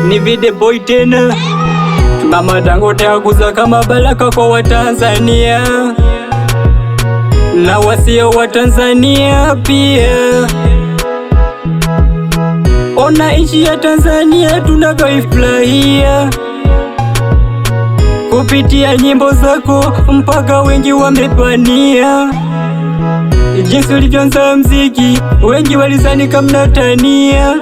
Ni Vide Boy tena. Mama Dangote akuza kama baraka kwa Watanzania na wasio wa Tanzania pia. Ona nchi ya Tanzania tunavyoifurahia kupitia nyimbo zako, mpaka wengi wamepania. Jinsi ulivyoanza mziki, wengi walizani kama mnatania.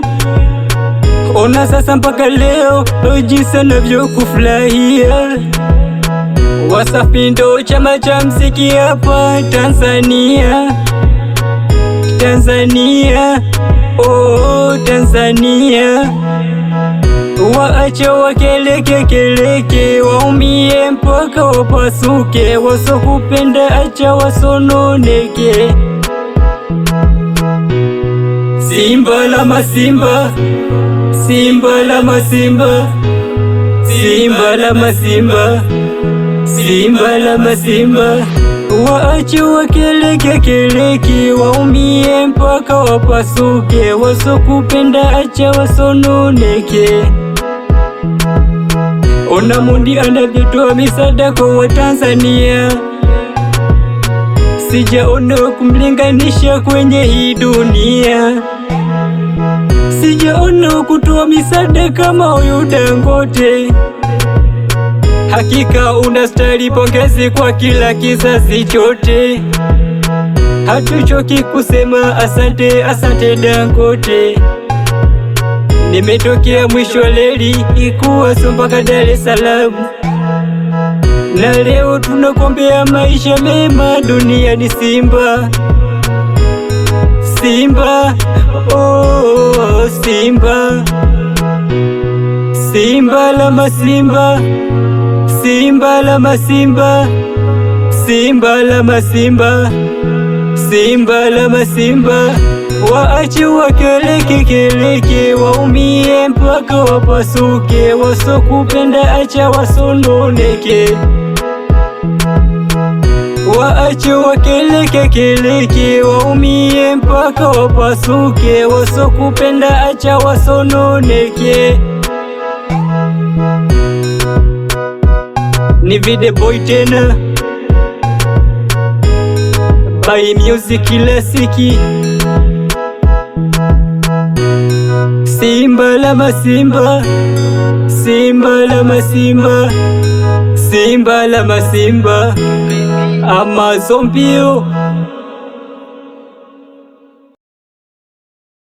Ona sasa mpaka leo jinsi navyokufurahia. Wasafi ndo chama cha mziki hapa Tanzania. Tanzania, oh Tanzania. Waache wakeleke keleke, waumie mpaka wapasuke. Wasokupenda acha wasononeke. Simba la masimba, simba la masimba, simba la masimba, simba la masimba. Waache wakeleke keleke, waumie mpaka wapasuke. Wasokupenda acha wasononeke. Ona Mondi anavyotoa misaada kwa Watanzania, sijaona kumlinganisha kwenye hii dunia. Sijaona kutoa misaada kama huyu Dangote. Hakika unastahili pongezi kwa kila kizazi chote. Hatuchoki kusema asante, asante Dangote. Nimetokea mwisho leli ikuwaso mpaka Dar es Salaam, na leo tunakuombea maisha mema duniani. Simba, Simba, oh Simba, simba la masimba, simba la masimba, simba la masimba, simba la masimba. Waache wakeleke keleke, waumie mpaka wapasuke. Wasokupenda acha wasononeke. Waache wakeleke keleke, waumie mpaka wapasuke. Wasokupenda acha wasononeke. Ni Vide Boy tena. By Music Classic. Simba la masimba, simba la masimba, simba la masimba. Amazon Bio.